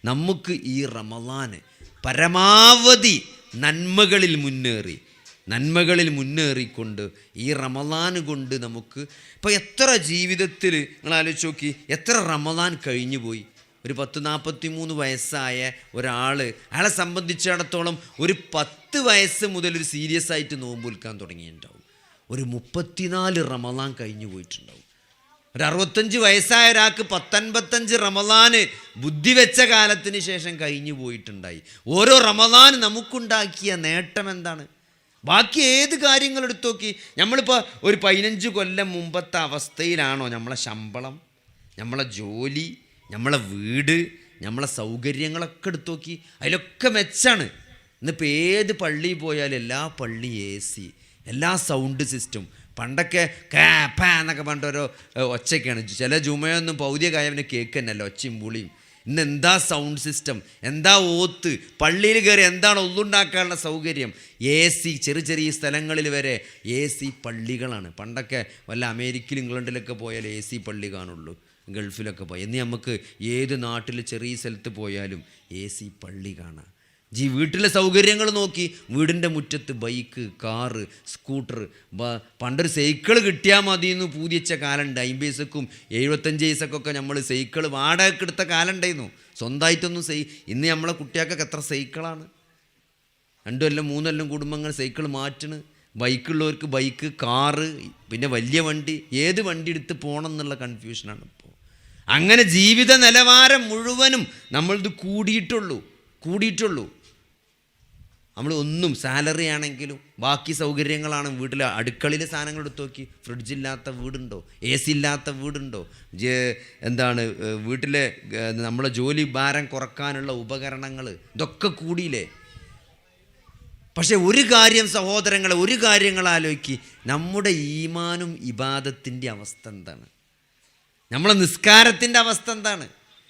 നമുക്ക് ഈ റമളാന് പരമാവധി നന്മകളിൽ മുന്നേറിക്കൊണ്ട് ഈ റമളാൻ കൊണ്ട് നമുക്ക് ഇപ്പോൾ എത്ര ജീവിതത്തിൽ നിങ്ങൾ ആലോചിച്ച് നോക്കി, എത്ര റമളാൻ കഴിഞ്ഞു പോയി. ഒരു 43 വയസ്സായ അയാളെ സംബന്ധിച്ചിടത്തോളം ഒരു 10 വയസ്സ് മുതൽ ഒരു സീരിയസ് ആയിട്ട് നോമ്പ് വിൽക്കാൻ തുടങ്ങിയിട്ടുണ്ടാവും. ഒരു 34 റമളാൻ കഴിഞ്ഞു പോയിട്ടുണ്ടാവും. ഒരു 65 വയസ്സായ ഒരാൾക്ക് 55 റമളാന് ബുദ്ധി വെച്ച കാലത്തിന് ശേഷം കഴിഞ്ഞു പോയിട്ടുണ്ടായി. ഓരോ റമളാൻ നമുക്കുണ്ടാക്കിയ നേട്ടം എന്താണ്? ബാക്കി ഏത് കാര്യങ്ങൾ എടുത്തു നോക്കി, നമ്മളിപ്പോൾ ഒരു 15 കൊല്ലം മുമ്പത്തെ അവസ്ഥയിലാണോ നമ്മളെ ശമ്പളം, നമ്മളെ ജോലി, നമ്മളെ വീട്, നമ്മളെ സൗകര്യങ്ങളൊക്കെ എടുത്തു നോക്കി, അതിലൊക്കെ മെച്ചാണ്. ഇന്നിപ്പോൾ ഏത് പള്ളിയിൽ പോയാലും എല്ലാ പള്ളി AC, എല്ലാ സൗണ്ട് സിസ്റ്റം. പണ്ടൊക്കെ കാപ്പ എന്നൊക്കെ പറഞ്ഞിട്ട് ഓരോ ഒച്ചയൊക്കെയാണ്. ചില ജുമയൊന്നും പൗതിയ കായവന് കേക്ക് തന്നെയല്ല, ഒച്ചയും പുളിയും. ഇന്ന് എന്താ സൗണ്ട് സിസ്റ്റം, എന്താ ഓത്ത്, പള്ളിയിൽ കയറി എന്താണ് ഒന്നുണ്ടാക്കാനുള്ള സൗകര്യം. AC, ചെറിയ സ്ഥലങ്ങളിൽ വരെ AC പള്ളികളാണ്. പണ്ടൊക്കെ വല്ല അമേരിക്കയിലും ഇംഗ്ലണ്ടിലൊക്കെ പോയാൽ AC പള്ളി കാണുള്ളൂ, ഗൾഫിലൊക്കെ പോയി. ഇന്ന് നമുക്ക് ഏത് നാട്ടിൽ ചെറിയ സ്ഥലത്ത് പോയാലും AC പള്ളി കാണാം. വീട്ടിലെ സൗകര്യങ്ങൾ നോക്കി, വീടിൻ്റെ മുറ്റത്ത് ബൈക്ക്, കാറ്, സ്കൂട്ടർ. പണ്ടൊരു സൈക്കിൾ കിട്ടിയാൽ മതി എന്ന് പൂതിച്ച കാലമുണ്ട്. 50 പൈസക്കും 75 പൈസക്കൊക്കെ നമ്മൾ സൈക്കിൾ വാടകയ്ക്ക് എടുത്ത കാലം ഉണ്ടായിരുന്നു. സ്വന്തമായിട്ടൊന്നും ഇന്ന് നമ്മളെ കുട്ടികൾക്കൊക്കെ എത്ര സൈക്കിളാണ്. 2 കൊല്ലം 3 കൊല്ലം കുടുംബങ്ങൾ സൈക്കിൾ മാറ്റണ്. ബൈക്കുള്ളവർക്ക് ബൈക്ക്, കാറ്, പിന്നെ വലിയ വണ്ടി. ഏത് വണ്ടി എടുത്ത് പോകണം എന്നുള്ള കൺഫ്യൂഷനാണ് ഇപ്പോൾ. അങ്ങനെ ജീവിത നിലവാരം മുഴുവനും നമ്മളിത് കൂടിയിട്ടുള്ളൂ. നമ്മൾ ഒന്നും സാലറി ആണെങ്കിലും ബാക്കി സൗകര്യങ്ങളാണ്. വീട്ടിൽ അടുക്കളയിലെ സാധനങ്ങൾ എടുത്ത് നോക്കി, ഫ്രിഡ്ജില്ലാത്ത വീടുണ്ടോ, AC ഇല്ലാത്ത വീടുണ്ടോ, വീട്ടിലെ നമ്മളെ ജോലി ഭാരം കുറക്കാനുള്ള ഉപകരണങ്ങൾ, ഇതൊക്കെ കൂടിയില്ലേ. പക്ഷെ ഒരു കാര്യം സഹോദരങ്ങളെ, ഒരു കാര്യങ്ങൾ ആലോചിക്ക്, നമ്മുടെ ഈമാനും ഇബാദത്തിൻ്റെ അവസ്ഥ എന്താണ്? നമ്മളെ നിസ്കാരത്തിൻ്റെ അവസ്ഥ എന്താണ്?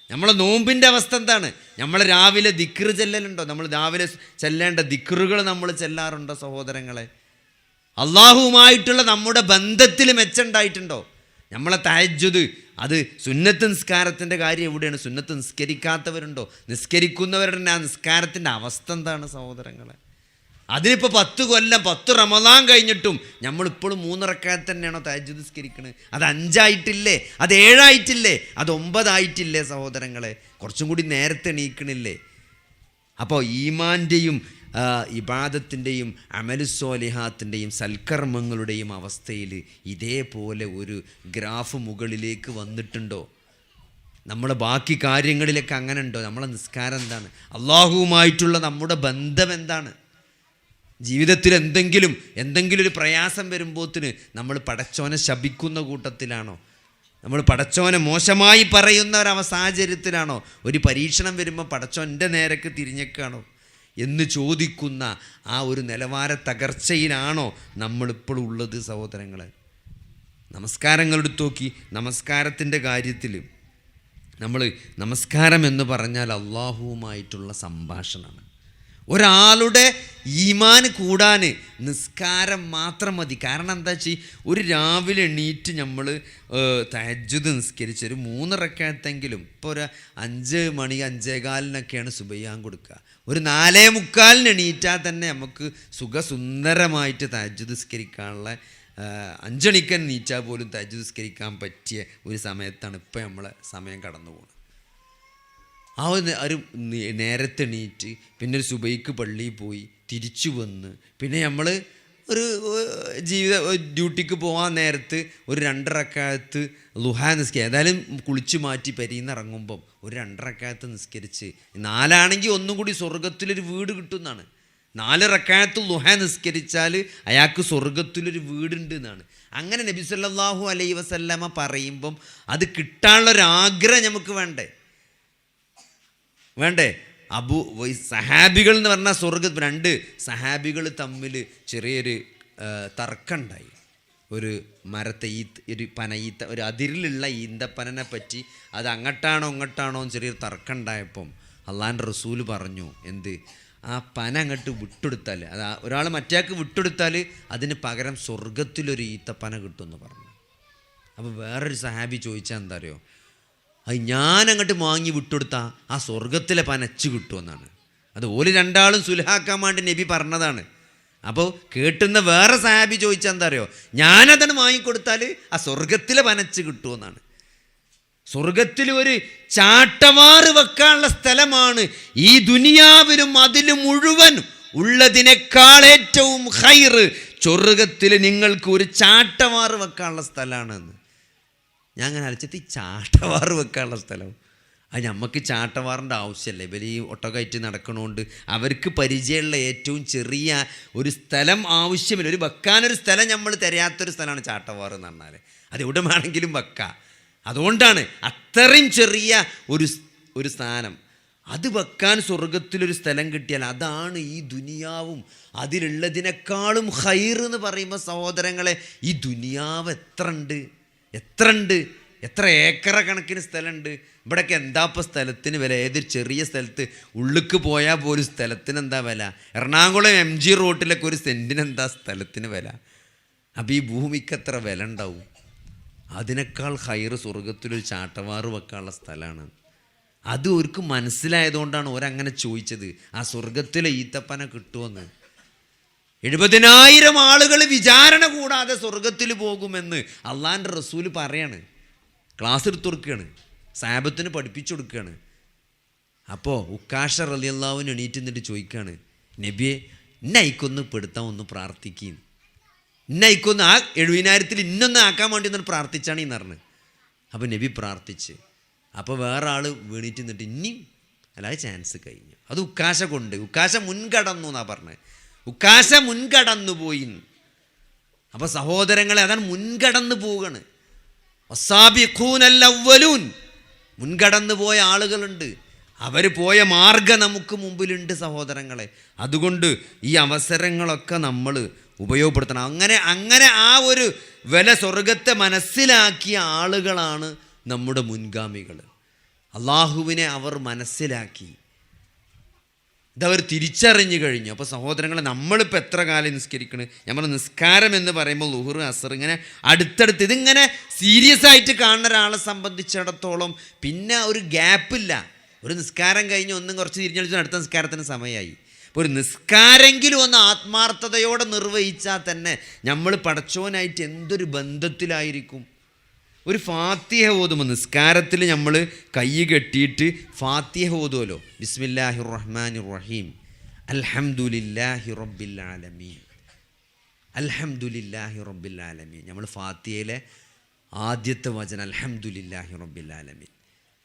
നമ്മളെ നോമ്പിൻ്റെ അവസ്ഥ എന്താണ്? നമ്മൾ രാവിലെ ദിക്റ് ചെല്ലലുണ്ടോ? നമ്മൾ രാവിലെ ചെല്ലേണ്ട ദിക്റുകൾ നമ്മൾ ചെല്ലാറുണ്ടോ സഹോദരങ്ങളെ? അള്ളാഹുവുമായിട്ടുള്ള നമ്മുടെ ബന്ധത്തിൽ മെച്ചുണ്ടായിട്ടുണ്ടോ? നമ്മളെ തഹജ്ജുദ്, അത് സുന്നത്ത് നിസ്കാരത്തിൻ്റെ കാര്യം എവിടെയാണ്? സുന്നത്ത് നിസ്കരിക്കാത്തവരുണ്ടോ? നിസ്കരിക്കുന്നവരുടെ ആ നിസ്കാരത്തിൻ്റെ അവസ്ഥ എന്താണ് സഹോദരങ്ങളെ? അതിനിപ്പോൾ 10 കൊല്ലം 10 റമളാൻ കഴിഞ്ഞിട്ടും നമ്മളിപ്പോഴും 3 റക്അത്ത് തന്നെയാണോ തഹജ്ജുദ് നിസ്കരിക്കുന്നത്? അത് 5 ആയിട്ടില്ലേ? അത് 7 ആയിട്ടില്ലേ? അത് 9 ആയിട്ടില്ലേ സഹോദരങ്ങളെ? കുറച്ചും കൂടി നേരത്തെ എണീക്കണില്ലേ? അപ്പോൾ ഈമാൻ്റെയും ഇബാദത്തിൻ്റെയും അമലുസ്വാലിഹാത്തിൻ്റെയും സൽക്കർമ്മങ്ങളുടെയും അവസ്ഥയിൽ ഇതേപോലെ ഒരു ഗ്രാഫ് മുകളിലേക്ക് വന്നിട്ടുണ്ടോ? നമ്മളെ ബാക്കി കാര്യങ്ങളിലൊക്കെ അങ്ങനെ ഉണ്ടോ? നമ്മളെ നിസ്കാരം എന്താണ്? അള്ളാഹുവുമായിട്ടുള്ള നമ്മുടെ ബന്ധം എന്താണ്? ജീവിതത്തിൽ എന്തെങ്കിലും ഒരു പ്രയാസം വരുമ്പോഴത്തിന് നമ്മൾ പടച്ചോനെ ശപിക്കുന്ന കൂട്ടത്തിലാണോ? നമ്മൾ പടച്ചോനെ മോശമായി പറയുന്ന സാഹചര്യത്തിലാണോ? ഒരു പരീക്ഷണം വരുമ്പോൾ പടച്ചോൻ എൻ്റെ നേരക്ക് തിരിഞ്ഞേക്കാണോ എന്ന് ചോദിക്കുന്ന ആ ഒരു നിലവാര തകർച്ചയിലാണോ നമ്മളിപ്പോൾ ഉള്ളത് സഹോദരങ്ങളെ? നമസ്കാരങ്ങളെടുത്ത് നോക്കി, നമസ്കാരത്തിൻ്റെ കാര്യത്തിൽ നമ്മൾ നമസ്കാരം എന്ന് പറഞ്ഞാൽ അള്ളാഹുവുമായിട്ടുള്ള സംഭാഷണമാണ്. ഒരാളുടെ ഈമാൻ കൂടാൻ നിസ്കാരം മാത്രം മതി. കാരണം എന്താ വെച്ചാൽ ഒരു രാവിലെ എണീറ്റ് നമ്മൾ തഹജ്ജുദ് നിസ്കരിച്ച് ഒരു 3 റക്അത്തെങ്കിലും, ഇപ്പോൾ ഒരു 5 മണി 5:15 സുബഹിയാൻ കൊടുക്കുക, ഒരു 4:45 എണീറ്റാൽ തന്നെ നമുക്ക് സുഖസുന്ദരമായിട്ട് തഹജ്ജുദ് നിസ്കരിക്കാനുള്ള 5 മണിക്ക് നീച്ചാൽ പോലും തഹജ്ജുദ് നിസ്കരിക്കാൻ പറ്റിയ ഒരു സമയത്താണ് ഇപ്പോൾ നമ്മളെ സമയം കടന്നു പോകുന്നത്. ആ ഒരു നേരത്തെ എണീറ്റ് പിന്നെ ഒരു സുബഹിക്ക് പള്ളിയിൽ പോയി തിരിച്ചു വന്ന് പിന്നെ നമ്മൾ ഒരു ഡ്യൂട്ടിക്ക് പോകാൻ നേരത്ത് ഒരു 2 റക്അത്ത് ളുഹാ നിസ്കരിക്കുക. ഏതായാലും കുളിച്ച് മാറ്റി പെരീന്ന് ഇറങ്ങുമ്പം ഒരു 2 റക്അത്ത് നിസ്കരിച്ച് 4 ആണെങ്കിൽ ഒന്നും കൂടി സ്വർഗത്തിലൊരു വീട് കിട്ടുമെന്നാണ്. 4 റക്അത്ത് ളുഹാ നിസ്കരിച്ചാൽ അയാൾക്ക് സ്വർഗത്തിലൊരു വീടുണ്ട് എന്നാണ്. അങ്ങനെ നബി സല്ലല്ലാഹു അലൈഹി വസല്ലമ പറയുമ്പം അത് കിട്ടാനുള്ളൊരാഗ്രഹം നമുക്ക് വേണ്ടേ? സഹാബികൾ എന്ന് പറഞ്ഞാൽ സ്വർഗത്ത് 2 സഹാബികൾ തമ്മിൽ ചെറിയൊരു തർക്കമുണ്ടായി. ഒരു മരത്തെ ഒരു ഒരു അതിരിലുള്ള ഈന്തപ്പനനെ പറ്റി, അത് അങ്ങോട്ടാണോ ഇങ്ങോട്ടാണോ ചെറിയൊരു തർക്കം ഉണ്ടായപ്പം അള്ളാൻ്റെ റസൂല് പറഞ്ഞു, എന്ത്, ആ പന അങ്ങോട്ട് വിട്ടെടുത്താൽ, അത് ഒരാൾ മറ്റേക്ക് വിട്ടെടുത്താൽ അതിന് പകരം സ്വർഗത്തിലൊരു ഈത്തപ്പന കിട്ടുമെന്ന് പറഞ്ഞു. അപ്പോൾ വേറൊരു സഹാബി ചോദിച്ചാൽ എന്താ അറിയോ, അത് ഞാൻ അങ്ങോട്ട് വാങ്ങി വിട്ടുകൊടുത്താൽ ആ സ്വർഗത്തിലെ പനച്ച് കിട്ടുമെന്നാണ്. അത് ഓല് രണ്ടാളും സുലഹാക്കാൻ വേണ്ടി നബി പറഞ്ഞതാണ്. അപ്പോൾ കേട്ടുന്ന വേറെ സഹാബി ചോദിച്ചാൽ എന്താ അറിയോ, ഞാനതാണ് വാങ്ങിക്കൊടുത്താൽ ആ സ്വർഗത്തിലെ പനച്ച് കിട്ടുമെന്നാണ്. സ്വർഗത്തിൽ ഒരു ചാട്ടവാറ് വെക്കാനുള്ള സ്ഥലമാണ് ഈ ദുനിയാവിലും അതിൽ മുഴുവൻ ഉള്ളതിനേക്കാൾ ഏറ്റവും ഖൈറ് സ്വർഗത്തിൽ നിങ്ങൾക്ക് ഒരു ചാട്ടവാറ് വെക്കാനുള്ള സ്ഥലമാണെന്ന്. ഞാൻ അങ്ങനെ അലച്ചത് ഈ ചാട്ടവാറ് വെക്കാനുള്ള സ്ഥലം, അത് നമുക്ക് ചാട്ടവാറിൻ്റെ ആവശ്യമല്ലേ. ഇവർ ഈ ഒട്ടകമായിട്ട് നടക്കണോണ്ട് അവർക്ക് പരിചയമുള്ള ഏറ്റവും ചെറിയ ഒരു സ്ഥലം ആവശ്യമില്ല. ഒരു വെക്കാനൊരു സ്ഥലം നമ്മൾ തരാത്തൊരു സ്ഥലമാണ് ചാട്ടവാറ് എന്ന് പറഞ്ഞാൽ. അത് എവിടെ വേണമെങ്കിലും വെക്കാം. അതുകൊണ്ടാണ് അത്രയും ചെറിയ ഒരു സ്ഥാനം. അത് വെക്കാൻ സ്വർഗത്തിലൊരു സ്ഥലം കിട്ടിയാൽ അതാണ് ഈ ദുനിയാവും അതിലുള്ളതിനേക്കാളും ഖൈർ എന്ന് പറയുമ്പോൾ സഹോദരങ്ങളെ, ഈ ദുനിയാവ് എത്ര ഉണ്ട്, എത്ര ഏക്കറ കണക്കിന് സ്ഥലമുണ്ട്. ഇവിടെയൊക്കെ എന്താ ഇപ്പോൾ സ്ഥലത്തിന് വില? ഏതൊരു ചെറിയ സ്ഥലത്ത് ഉള്ളിക്ക് പോയാൽ പോലും സ്ഥലത്തിന് എന്താ വില? എറണാകുളം MG റോട്ടിലൊക്കെ ഒരു സെൻറ്റിന് എന്താ സ്ഥലത്തിന് വില? അപ്പോൾ ഈ ഭൂമിക്ക് എത്ര വില ഉണ്ടാവും? അതിനേക്കാൾ ഖൈർ സ്വർഗത്തിലൊരു ചാട്ടവാറ് വെക്കാനുള്ള സ്ഥലമാണ്. അത് അവർക്ക് മനസ്സിലായതുകൊണ്ടാണ് ഓരങ്ങനെ ചോദിച്ചത്, ആ സ്വർഗത്തിലെ ഈത്തപ്പന കിട്ടുമെന്ന്. 70,000 ആളുകൾ വിചാരണ കൂടാതെ സ്വർഗത്തിൽ പോകുമെന്ന് അള്ളാൻ്റെ റസൂല് പറയാണ്. ക്ലാസ് എടുത്തു കൊടുക്കുകയാണ്, സാബത്തിന് പഠിപ്പിച്ചു കൊടുക്കുകയാണ്. അപ്പോൾ ഉക്കാഷ റളിയല്ലാഹുവിന് എണീറ്റ് നിന്നിട്ട് ചോദിക്കുകയാണ്, നബിയെ ഇന്നയിക്കൊന്ന് പെടുത്താൻ ഒന്ന് പ്രാർത്ഥിക്കുകയും, ഇന്നയിക്കൊന്ന് ആ 70,000 ഇന്നൊന്ന് ആക്കാൻ വേണ്ടി ഒന്ന് പ്രാർത്ഥിച്ചാണ് ഈ പറഞ്ഞത്. അപ്പോൾ നബി പ്രാർത്ഥിച്ച്. അപ്പോൾ വേറെ ആൾ വീണിട്ട് നിന്നിട്ട് ഇനിയും അല്ലാതെ ചാൻസ് കഴിഞ്ഞു. അത് ഉക്കാശ മുൻകടന്നു എന്നാണ് പറഞ്ഞത്. ഉക്കാശ മുൻകടന്നു പോയി. അപ്പോൾ സഹോദരങ്ങളെ, അതാണ് മുൻകടന്നു പോവുകയാണ്. വസ്സാബിഖൂനൽ-അവ്വലൂൻ, മുൻകടന്നു പോയ ആളുകളുണ്ട്. അവർ പോയ മാർഗ്ഗം നമുക്ക് മുമ്പിലുണ്ട് സഹോദരങ്ങളെ. അതുകൊണ്ട് ഈ അവസരങ്ങളൊക്കെ നമ്മൾ ഉപയോഗപ്പെടുത്തണം. അങ്ങനെ ആ ഒരു വില സ്വർഗത്തെ മനസ്സിലാക്കിയ ആളുകളാണ് നമ്മുടെ മുൻഗാമികൾ. അള്ളാഹുവിനെ അവർ മനസ്സിലാക്കി, ഇതവർ തിരിച്ചറിഞ്ഞു കഴിഞ്ഞു. അപ്പോൾ സഹോദരങ്ങളെ, നമ്മളിപ്പോൾ എത്ര കാലം നിസ്കരിക്കണ്? നമ്മൾ നിസ്കാരം എന്ന് പറയുമ്പോൾ ളുഹർ അസർ ഇങ്ങനെ അടുത്തടുത്ത് ഇതിങ്ങനെ സീരിയസ് ആയിട്ട് കാണുന്ന ഒരാളെ സംബന്ധിച്ചിടത്തോളം പിന്നെ ഒരു ഗ്യാപ്പില്ല. ഒരു നിസ്കാരം കഴിഞ്ഞ് ഒന്നും കുറച്ച് തിരിഞ്ഞടിച്ചാൽ അടുത്ത നിസ്കാരത്തിന് സമയമായി. അപ്പോൾ ഒരു നിസ്കാരെങ്കിലും ഒന്ന് ആത്മാർത്ഥതയോടെ നിർവഹിച്ചാൽ തന്നെ നമ്മൾ പടച്ചോനായിട്ട് എന്തൊരു ബന്ധത്തിലായിരിക്കും. ഒരു ഫാത്തിഹ ഓതുമ്പോൾ നിസ്കാരത്തിൽ നമ്മൾ കൈ കെട്ടിയിട്ട് ഫാത്തിഹ ഓതുമല്ലോ, ബിസ്മില്ലാഹിർ റഹ്മാനിർ റഹീം, അൽഹംദുലില്ലാഹി റബ്ബിൽ ആലമീൻ, അൽഹംദുലില്ലാഹി റബ്ബിൽ ആലമീൻ. നമ്മൾ ഫാത്തിഹയിലെ ആദ്യത്തെ വചനം അൽഹംദുലില്ലാഹി റബ്ബിൽ ആലമീൻ.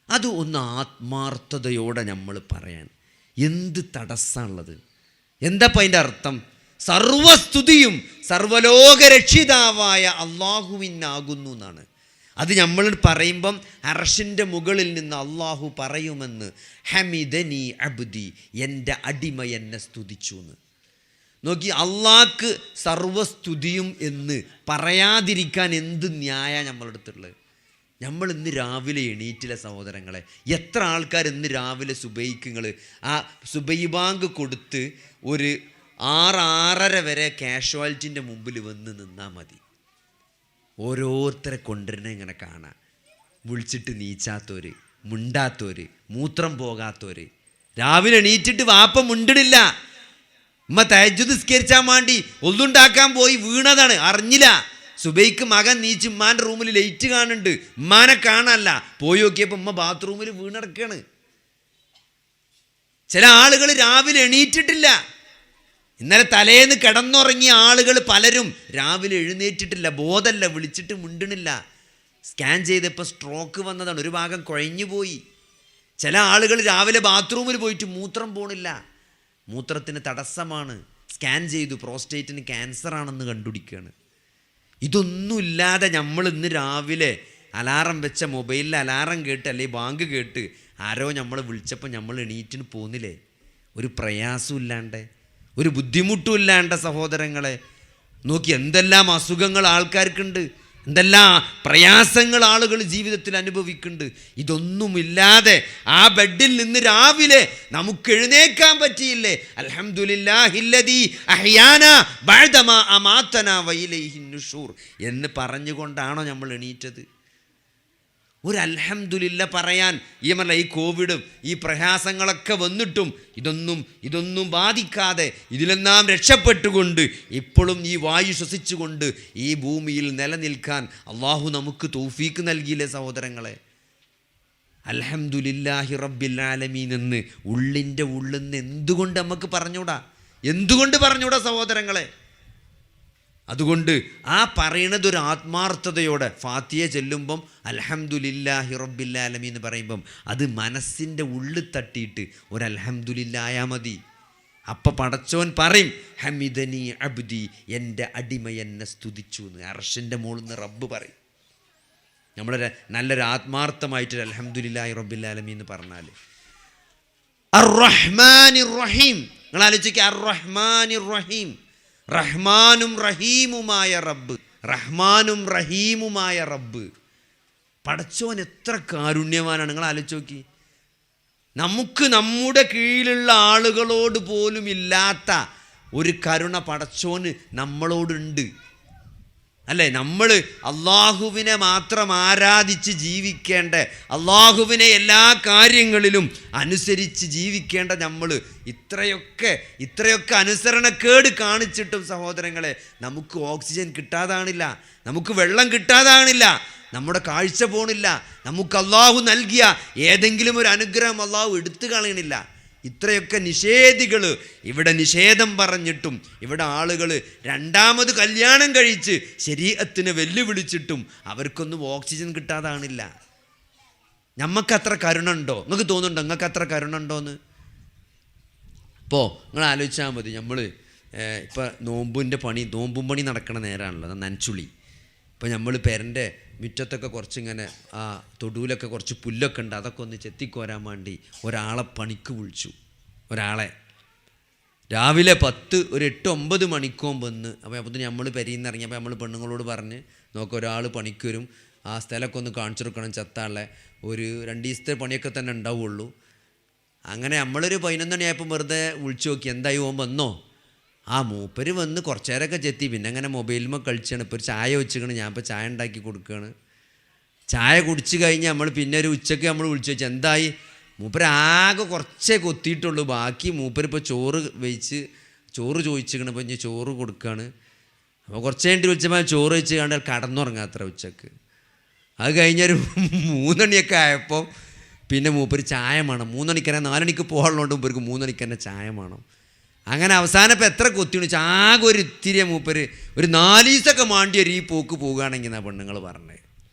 അത് ഒന്ന് ആത്മാർത്ഥതയോടെ നമ്മൾ പറയാൻ എന്ത് തടസ്സമുള്ളത്? എന്താ അപ്പം അതിൻ്റെ അർത്ഥം? സർവസ്തുതിയും സർവലോകരക്ഷിതാവായ അള്ളാഹുവിനാകുന്നു എന്നാണ്. അത് നമ്മൾ പറയുമ്പം അർശിൻ്റെ മുകളിൽ നിന്ന് അള്ളാഹു പറയുമെന്ന്, ഹമിദനി അബ്ദി, എൻ്റെ അടിമ എന്നെ സ്തുതിച്ചു എന്ന്. നോക്കി, അള്ളാഹ്ക്ക് സർവസ്തുതിയും എന്ന് പറയാതിരിക്കാൻ എന്ത് ന്യായ നമ്മളെടുത്തുള്ളത്? നമ്മൾ ഇന്ന് രാവിലെ എണീറ്റില്ല സഹോദരങ്ങളെ. എത്ര ആൾക്കാർ ഇന്ന് രാവിലെ സുബൈക്ക് ആ സുബൈ ബാങ്ക് കൊടുത്ത് ഒരു 6-6:30 വരെ കാഷ്വാലിറ്റിൻ്റെ മുമ്പിൽ വന്ന് നിന്നാൽ മതി. ഓരോരുത്തരെ കൊണ്ടുവരുന്ന ഇങ്ങനെ കാണാം. വിളിച്ചിട്ട് നീച്ചാത്തവർ, മുണ്ടാത്തവർ, മൂത്രം പോകാത്തവർ. രാവിലെ എണീറ്റിട്ട് വാപ്പ മുണ്ടിടില്ല. ഉമ്മ തഹജ്ജുദ് നിസ്കരിച്ചാൻ വേണ്ടി ഒന്നുണ്ടാക്കാൻ പോയി വീണതാണ്, അറിഞ്ഞില്ല. സുബൈക്ക് മകൻ നീച്ച് ഉമ്മാൻ്റെ റൂമിൽ ലൈറ്റ് കാണുന്നുണ്ട്, ഉമ്മാനെ കാണാനല്ല. പോയി നോക്കിയപ്പോൾ ഉമ്മ ബാത്റൂമിൽ വീണിടക്കാണ്. ചില ആളുകൾ രാവിലെ എണീറ്റിട്ടില്ല. ഇന്നലെ തലേന്ന് കിടന്നുറങ്ങിയ ആളുകൾ പലരും രാവിലെ എഴുന്നേറ്റിട്ടില്ല, ബോധമല്ല, വിളിച്ചിട്ട് മുണ്ടണില്ല. സ്കാൻ ചെയ്തപ്പോൾ സ്ട്രോക്ക് വന്നതാണ്, ഒരു ഭാഗം കുഴഞ്ഞു പോയി. ചില ആളുകൾ രാവിലെ ബാത്റൂമിൽ പോയിട്ട് മൂത്രം പോണില്ല, മൂത്രത്തിന് തടസ്സമാണ്. സ്കാൻ ചെയ്തു, പ്രോസ്റ്റേറ്റിന് ക്യാൻസറാണെന്ന് കണ്ടുപിടിക്കുകയാണ്. ഇതൊന്നുമില്ലാതെ നമ്മൾ ഇന്ന് രാവിലെ അലാറം വെച്ച മൊബൈലിൽ അലാറം കേട്ട് അല്ലെങ്കിൽ ബാങ്ക് കേട്ട് ആരോ നമ്മൾ വിളിച്ചപ്പോൾ നമ്മൾ എണീറ്റിന് പോന്നില്ലേ? ഒരു പ്രയാസം ഇല്ലാണ്ട്, ഒരു ബുദ്ധിമുട്ടും ഇല്ലാണ്ട് സഹോദരങ്ങളെ. നോക്കി, എന്തെല്ലാം അസുഖങ്ങൾ ആൾക്കാർക്കുണ്ട്, എന്തെല്ലാം പ്രയാസങ്ങൾ ആളുകൾ ജീവിതത്തിൽ അനുഭവിക്കുന്നുണ്ട്. ഇതൊന്നുമില്ലാതെ ആ ബെഡിൽ നിന്ന് രാവിലെ നമുക്ക് എഴുന്നേക്കാൻ പറ്റിയില്ലേ? അൽഹംദുലില്ലാഹില്ലദീ അഹ്യാനാ ബഅദമാ അമാതനാ വഇലൈഹിൻ നുശൂർ എന്ന് പറഞ്ഞുകൊണ്ടാണോ നമ്മൾ എണീറ്റത്? ഒരു അൽഹംദുലില്ലാ പറയാൻ ഈ കോവിഡും ഈ പ്രയാസങ്ങളൊക്കെ വന്നിട്ടും ഇതൊന്നും ബാധിക്കാതെ ഇതിലെല്ലാം രക്ഷപ്പെട്ടുകൊണ്ട് ഇപ്പോഴും ഈ വായു ശ്വസിച്ചുകൊണ്ട് ഈ ഭൂമിയിൽ നിലനിൽക്കാൻ അള്ളാഹു നമുക്ക് തൗഫീക്ക് നൽകിയില്ലേ സഹോദരങ്ങളെ? അൽഹംദുലില്ലാഹി റബ്ബിൽ ആലമീൻ എന്ന് ഉള്ളിൻ്റെ ഉള്ളിന്ന് എന്തുകൊണ്ട് നമുക്ക് പറഞ്ഞൂടാ സഹോദരങ്ങളെ? അതുകൊണ്ട് ആ പറയണത് ഒരു ആത്മാർത്ഥതയോടെ ഫാത്തിഹ ചെല്ലുമ്പം അൽഹംദുലില്ലാഹി റബ്ബിൽ ആലമീൻ എന്ന് പറയുമ്പം അത് മനസ്സിൻ്റെ ഉള്ളിൽ തട്ടിയിട്ട് ഒരു അൽഹംദുലില്ലായാ മതി. അപ്പം പടച്ചോൻ പറയും ഹമിദനി അബ്ദി, എൻ്റെ അടിമ എന്നെ സ്തുതിച്ചു എന്ന് അർശിൻ്റെ മുകളിൽ നിന്ന് റബ്ബ് പറയും. നമ്മളൊരു നല്ലൊരു ആത്മാർത്ഥമായിട്ടൊരു അൽഹംദുലില്ലാഹി റബ്ബിൽ ആലമീൻ എന്ന് പറഞ്ഞാൽ അർ-റഹ്മാനിർ റഹീം. നിങ്ങൾ ആലോചിക്കുക, അർ-റഹ്മാനിർ റഹീം, റഹ്മാനും റഹീമുമായ റബ്ബ്. പടച്ചോൻ എത്ര കാരുണ്യവാനാണ്. നിങ്ങൾ ആലോചിച്ച് നോക്കി, നമുക്ക് നമ്മുടെ കീഴിലുള്ള ആളുകളോട് പോലും ഇല്ലാത്ത ഒരു കരുണ പടച്ചോന് നമ്മളോടുണ്ട് അല്ലേ? നമ്മൾ അള്ളാഹുവിനെ മാത്രം ആരാധിച്ച് ജീവിക്കേണ്ട, അള്ളാഹുവിനെ എല്ലാ കാര്യങ്ങളിലും അനുസരിച്ച് ജീവിക്കേണ്ട നമ്മൾ ഇത്രയൊക്കെ അനുസരണക്കേട് കാണിച്ചിട്ടും സഹോദരങ്ങളെ നമുക്ക് ഓക്സിജൻ കിട്ടാതാണില്ല, നമുക്ക് വെള്ളം കിട്ടാതാണില്ല, നമ്മുടെ കാഴ്ച പോണില്ല, നമുക്ക് അള്ളാഹു നൽകിയ ഏതെങ്കിലും ഒരു അനുഗ്രഹം അള്ളാഹു എടുത്തു കളയണില്ല. ഇത്രയൊക്കെ നിഷേധികൾ ഇവിടെ നിഷേധം പറഞ്ഞിട്ടും ഇവിടെ ആളുകൾ രണ്ടാമത് കല്യാണം കഴിച്ച് ശരീഅത്തിനെ വെല്ലുവിളിച്ചിട്ടും അവർക്കൊന്നും ഓക്സിജൻ കിട്ടാതാണില്ല. ഞമ്മക്കത്ര കരുണ ഉണ്ടോ? നിങ്ങൾക്ക് തോന്നുന്നുണ്ടോ നിങ്ങൾക്ക് അത്ര കരുണ ഉണ്ടോയെന്ന്? ഇപ്പോൾ നിങ്ങൾ ആലോചിച്ചാൽ മതി. നമ്മൾ ഇപ്പോൾ നോമ്പും പണി നടക്കണ നേരമാണല്ലോ, നനച്ചുളി. ഇപ്പോൾ നമ്മൾ പെരൻ്റെ മുറ്റത്തൊക്കെ കുറച്ചിങ്ങനെ ആ തൊടുവിലൊക്കെ കുറച്ച് പുല്ലൊക്കെ ഉണ്ട്, അതൊക്കെ ഒന്ന് ചെത്തിക്കോരാൻ വേണ്ടി ഒരാളെ പണിക്ക് വിളിച്ചു. ഒരാളെ രാവിലെ 8-9 മണിക്കും വന്ന്. അപ്പോൾ നമ്മൾ പെരയിൽ നിന്ന് ഇറങ്ങിയപ്പോൾ നമ്മൾ പെണ്ണുങ്ങളോട് പറഞ്ഞ് നോക്കാം, ഒരാൾ പണിക്ക് വരും, ആ സ്ഥലമൊക്കെ ഒന്ന് കാണിച്ചു കൊടുക്കണം, ചെത്താളെ ഒരു 2 ദിവസത്തെ പണിയൊക്കെ തന്നെ ഉണ്ടാവുള്ളൂ. അങ്ങനെ നമ്മളൊരു 11 മണിയായപ്പോൾ വെറുതെ വിളിച്ചു നോക്കി, എന്തായി ഓൻ വന്നോ? ആ മൂപ്പര് വന്ന് കുറച്ച് നേരമൊക്കെ ചെത്തി, പിന്നെ അങ്ങനെ മൊബൈലിൽ കളിച്ചാണ്. ഇപ്പോൾ ഒരു ചായ വെച്ചിക്കണം, ഞാൻ ഇപ്പോൾ ചായ ഉണ്ടാക്കി കൊടുക്കുകയാണ്. ചായ കുടിച്ച് കഴിഞ്ഞ് നമ്മൾ പിന്നെ ഒരു ഉച്ചയ്ക്ക് നമ്മൾ വിളിച്ചു വെച്ചാൽ എന്തായി? മൂപ്പര് ആകെ കുറച്ചേ കൊത്തിയിട്ടുള്ളൂ, ബാക്കി മൂപ്പര് ഇപ്പോൾ ചോറ് ചോദിച്ചിരിക്കണം. ഇപ്പോൾ ഇനി ചോറ് കൊടുക്കുകയാണ്. അപ്പോൾ കുറച്ച് കഴിഞ്ഞിട്ട് വിളിച്ചപ്പോൾ ചോറ് വെച്ച് കണ്ടാൽ കടന്നുറങ്ങാത്ര ഉച്ചക്ക്. അത് കഴിഞ്ഞൊരു 3 മണിയൊക്കെ ആയപ്പോൾ പിന്നെ മൂപ്പര് ചായ വേണം. 3 മണിക്ക് തന്നെ 4 മണിക്ക് പോകാനുള്ളതുകൊണ്ട് മൂപ്പർക്ക് 3 മണിക്ക് തന്നെ ചായ വേണം. അങ്ങനെ അവസാനം ഇപ്പോൾ എത്ര കൊത്തിയാണ്, ആകെ ഒരു ഇത്തിരിയ മൂപ്പര് ഒരു 4 ദിവസമൊക്കെ മാണ്ടി ഒരു ഈ പോക്ക് പോവുകയാണെങ്കിൽ എന്നാണ് പെണ്ണുങ്ങൾ പറഞ്ഞത്.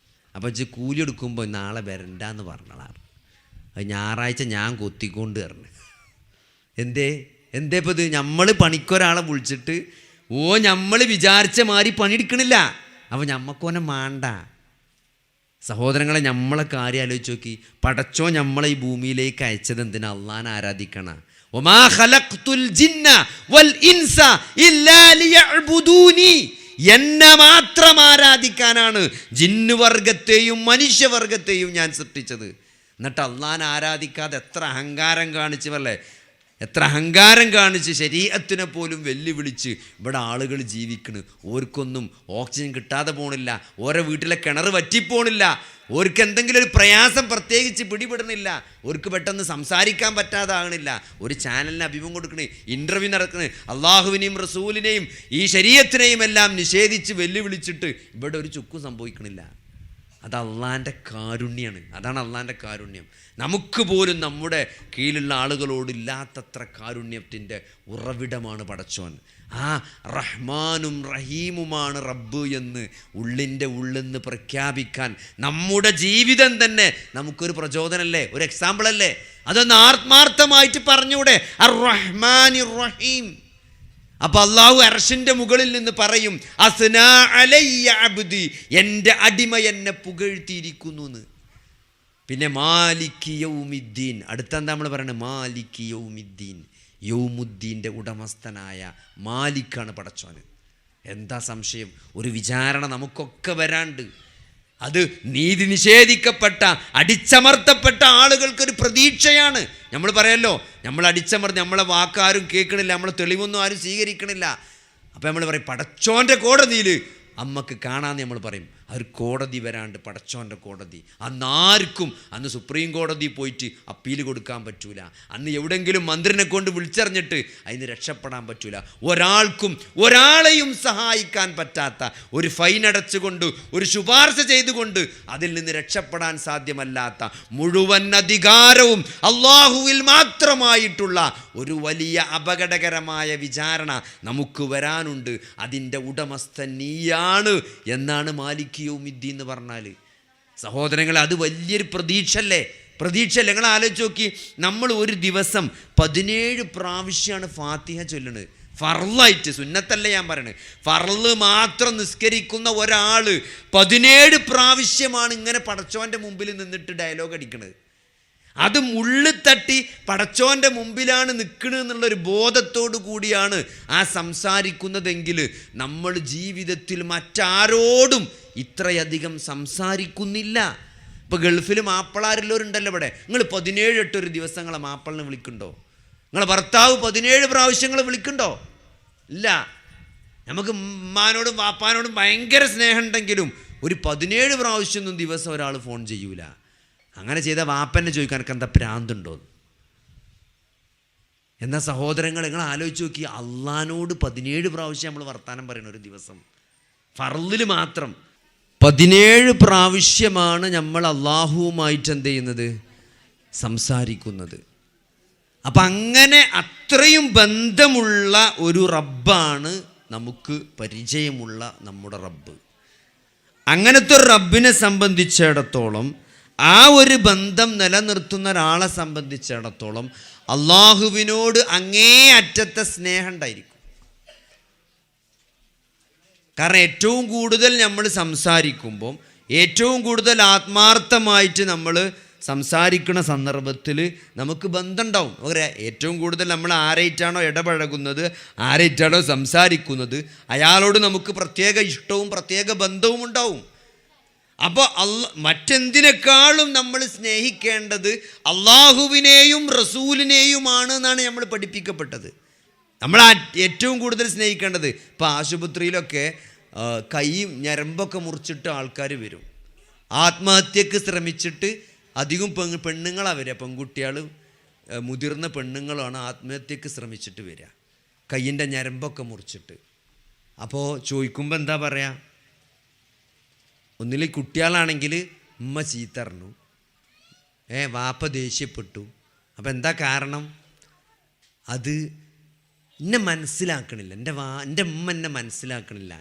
അപ്പോൾ കൂലി എടുക്കുമ്പോൾ നാളെ വരണ്ടെന്ന് പറഞ്ഞാണ്. അത് ഞായറാഴ്ച ഞാൻ കൊത്തിക്കൊണ്ട് വരണം. എന്തേ ഇപ്പോൾ ഇത്? നമ്മൾ പണിക്കൊരാളെ വിളിച്ചിട്ട് നമ്മൾ വിചാരിച്ച മാതിരി പണിയെടുക്കണില്ല, അപ്പോൾ ഞമ്മക്കോനെ മാണ്ട. സഹോദരങ്ങളെ, നമ്മളെ കാര്യം ആലോചിച്ച് നോക്കി. പടച്ചോ നമ്മളെ ഈ ഭൂമിയിലേക്ക് അയച്ചത് എന്തിനാ? അള്ളാനെ ആരാധിക്കണം. വമാ ഖലഖ്തുൽ ജിന്ന വൽ ഇൻസ ഇല്ലാ ലിയഅ്ബുദൂനി, എന്നെ മാത്രം ആരാധിക്കാനാണ് ജിന്നുവർഗത്തെയും മനുഷ്യവർഗത്തെയും ഞാൻ സൃഷ്ടിച്ചത്. എന്നിട്ട് അള്ളാനെ ആരാധിക്കാതെ എത്ര അഹങ്കാരം കാണിച്ച് ശരീഅത്തിനെ പോലും വെല്ലുവിളിച്ച് ഇവിടെ ആളുകൾ ജീവിക്കണ്. ഓർക്കൊന്നും ഓക്സിജൻ കിട്ടാതെ പോണില്ല, ഓരോ വീട്ടിലെ കിണർ വറ്റിപ്പോണില്ല, ഓർക്ക് എന്തെങ്കിലും ഒരു പ്രയാസം പ്രത്യേകിച്ച് പിടിപെടണില്ല, ഓർക്ക് പെട്ടെന്ന് സംസാരിക്കാൻ പറ്റാതാകണില്ല, ഒരു ചാനലിന് അഭിമുഖം കൊടുക്കണേ, ഇൻ്റർവ്യൂ നടക്കണേ, അള്ളാഹുവിനെയും റസൂലിനെയും ഈ ശരീഅത്തിനെയും എല്ലാം നിഷേധിച്ച് വെല്ലുവിളിച്ചിട്ട് ഇവിടെ ഒരു ചുക്കും സംഭവിക്കണില്ല. അത് അള്ളാൻ്റെ കാരുണ്യമാണ്. അതാണ് അള്ളാൻ്റെ കാരുണ്യം. നമുക്ക് പോലും നമ്മുടെ കീഴിലുള്ള ആളുകളോടില്ലാത്തത്ര കാരുണ്യത്തിൻ്റെ ഉറവിടമാണ് പടച്ചോൻ. ആ റഹ്മാനും റഹീമുമാണ് റബ്ബ് എന്ന് ഉള്ളിൻ്റെ ഉള്ളിന്ന് പ്രഖ്യാപിക്കാൻ നമ്മുടെ ജീവിതം തന്നെ നമുക്കൊരു പ്രചോദനമല്ലേ, ഒരു എക്സാമ്പിളല്ലേ? അതൊന്ന് ആത്മാർത്ഥമായിട്ട് പറഞ്ഞൂടെ? അർ റഹ്മാനിർ റഹീം. അപ്പോൾ അള്ളാഹു അർശിൻ്റെ മുകളിൽ നിന്ന് പറയും, അസ്നാ അലയ്യ അബ്ദി, എൻ്റെ അടിമ എന്നെ പുകഴ്ത്തിയിരിക്കുന്നു എന്ന്. പിന്നെ മാലിക് യൗമിദ്ദീൻ, അടുത്തെന്താ നമ്മൾ പറയുന്നത്? മാലിക് യൗമിദ്ദീൻ, യൗമുദ്ദീൻ്റെ ഉടമസ്ഥനായ മാലിക്കാണ് പടച്ചോന്. എന്താ സംശയം? ഒരു വിചാരണ നമുക്കൊക്കെ വരാണ്ട്. അത് നീതി നിഷേധിക്കപ്പെട്ട അടിച്ചമർത്തപ്പെട്ട ആളുകൾക്കൊരു പ്രതീക്ഷയാണ്. നമ്മൾ പറയല്ലോ, നമ്മൾ നമ്മളെ വാക്കാരും കേൾക്കണില്ല, നമ്മളെ തെളിവൊന്നും ആരും സ്വീകരിക്കണില്ല. അപ്പം നമ്മൾ പറയും പടച്ചോൻ്റെ കോടതിയിൽ അമ്മക്ക് കാണാമെന്ന് നമ്മൾ പറയും. ഒരു കോടതി വരാണ്ട്, പടച്ചോൻ്റെ കോടതി. അന്നാർക്കും അന്ന് സുപ്രീം കോടതി പോയിട്ട് അപ്പീൽ കൊടുക്കാൻ പറ്റൂല. അന്ന് എവിടെയെങ്കിലും മന്ത്രിനെ കൊണ്ട് വിളിച്ചറിഞ്ഞിട്ട് അതിന് രക്ഷപ്പെടാൻ പറ്റൂല. ഒരാൾക്കും ഒരാളെയും സഹായിക്കാൻ പറ്റാത്ത, ഒരു ഫൈൻ അടച്ചുകൊണ്ട്, ഒരു ശുപാർശ ചെയ്തുകൊണ്ട് അതിൽ നിന്ന് രക്ഷപ്പെടാൻ സാധ്യമല്ലാത്ത, മുഴുവൻ അധികാരവും അള്ളാഹുവിൽ മാത്രമായിട്ടുള്ള ഒരു വലിയ അപകടകരമായ വിചാരണ നമുക്ക് വരാനുണ്ട്. അതിൻ്റെ ഉടമസ്ഥൻ നീയാണ് എന്നാണ് മാലിക് യൗമിദ്ദീൻ എന്ന് പറഞ്ഞാൽ. സഹോദരങ്ങളെ, അത് വലിയൊരു പ്രതീക്ഷയല്ലേ? നിങ്ങൾ ആലോചിച്ച് നോക്കി. നമ്മൾ ഒരു ദിവസം 17 പ്രാവശ്യമാണ് ഫാത്തിഹ ചൊല്ലുന്നത്. ഫർളായിട്ട്, സുന്നത്തല്ല ഞാൻ പറയണത്, ഫർള് മാത്രം നിസ്കരിക്കുന്ന ഒരാൾ 17 പ്രാവശ്യമാണ് ഇങ്ങനെ പടച്ചോൻ്റെ മുമ്പിൽ നിന്നിട്ട് ഡയലോഗ് അടിക്കണത്. അത് മുള്ളിൽ തട്ടി പടച്ചോൻ്റെ മുമ്പിലാണ് നിൽക്കണമെന്നുള്ളൊരു ബോധത്തോടു കൂടിയാണ് ആ സംസാരിക്കുന്നതെങ്കിൽ നമ്മൾ ജീവിതത്തിൽ മറ്റാരോടും ഇത്രയധികം സംസാരിക്കുന്നില്ല. ഇപ്പോൾ ഗൾഫിൽ മാപ്പിളാരെല്ലാവരുണ്ടല്ലോ ഇവിടെ. നിങ്ങൾ 17 ഒരു ദിവസങ്ങളെ മാപ്പിളിനെ വിളിക്കുന്നുണ്ടോ? നിങ്ങളെ ഭർത്താവ് 17 പ്രാവശ്യങ്ങൾ വിളിക്കുന്നുണ്ടോ? ഇല്ല. നമുക്ക് ഉമ്മാനോടും വാപ്പാനോടും ഭയങ്കര സ്നേഹം ഉണ്ടെങ്കിലും ഒരു 17 പ്രാവശ്യമൊന്നും ദിവസം ഒരാൾ ഫോൺ ചെയ്യൂല. അങ്ങനെ ചെയ്ത വാപ്പന്നെ ചോദിക്കാൻ എനിക്ക് എന്താ ഭ്രാന്തുണ്ടോ? എന്നാൽ സഹോദരങ്ങൾ, നിങ്ങൾ ആലോചിച്ച് നോക്കി, അള്ളാനോട് 17 പ്രാവശ്യം നമ്മൾ വർത്താനം പറയണം ഒരു ദിവസം. ഫർളിൽ മാത്രം 17 പ്രാവശ്യമാണ് നമ്മൾ അള്ളാഹുവുമായിട്ട് എന്ത് ചെയ്യുന്നത്? സംസാരിക്കുന്നത്. അപ്പം അങ്ങനെ അത്രയും ബന്ധമുള്ള ഒരു റബ്ബാണ് നമുക്ക് പരിചയമുള്ള നമ്മുടെ റബ്ബ്. അങ്ങനത്തെ ഒരു റബ്ബിനെ സംബന്ധിച്ചിടത്തോളം, ആ ഒരു ബന്ധം നിലനിർത്തുന്ന ഒരാളെ സംബന്ധിച്ചിടത്തോളം അള്ളാഹുവിനോട് അങ്ങേ അറ്റത്തെ സ്നേഹം ഉണ്ടായിരിക്കും. കാരണം ഏറ്റവും കൂടുതൽ നമ്മൾ സംസാരിക്കുമ്പം, ഏറ്റവും കൂടുതൽ ആത്മാർത്ഥമായിട്ട് നമ്മൾ സംസാരിക്കുന്ന സന്ദർഭത്തിൽ നമുക്ക് ബന്ധം ഉണ്ടാവും. ഏറ്റവും കൂടുതൽ നമ്മൾ ആരായിട്ടാണോ ഇടപഴകുന്നത്, ആരായിട്ടാണോ സംസാരിക്കുന്നത്, അയാളോട് നമുക്ക് പ്രത്യേക ഇഷ്ടവും പ്രത്യേക ബന്ധവും ഉണ്ടാവും. അപ്പോൾ മറ്റെന്തിനേക്കാളും നമ്മൾ സ്നേഹിക്കേണ്ടത് അള്ളാഹുവിനെയും റസൂലിനെയുമാണ് എന്നാണ് നമ്മൾ പഠിപ്പിക്കപ്പെട്ടത്. നമ്മൾ ഏറ്റവും കൂടുതൽ സ്നേഹിക്കേണ്ടത്, ഇപ്പോൾ ആശുപത്രിയിലൊക്കെ കൈ ഞരമ്പൊക്കെ മുറിച്ചിട്ട് ആൾക്കാർ വരും. ആത്മഹത്യക്ക് ശ്രമിച്ചിട്ട് അധികം പെണ്ണുങ്ങളാണ് വരിക. പെൺകുട്ടികൾ, മുതിർന്ന പെണ്ണുങ്ങളാണ് ആത്മഹത്യക്ക് ശ്രമിച്ചിട്ട് വരിക, കയ്യിൻ്റെ ഞരമ്പൊക്കെ മുറിച്ചിട്ട്. അപ്പോൾ ചോദിക്കുമ്പോൾ എന്താ പറയുക? ഒന്നിൽ കുട്ടികളാണെങ്കിൽ ഉമ്മ ചീത്തറിഞ്ഞു, വാപ്പ ദേഷ്യപ്പെട്ടു. അപ്പം എന്താ കാരണം? അത് എന്നെ മനസ്സിലാക്കണില്ല, എൻ്റെ ഉമ്മ എന്നെ മനസ്സിലാക്കണില്ല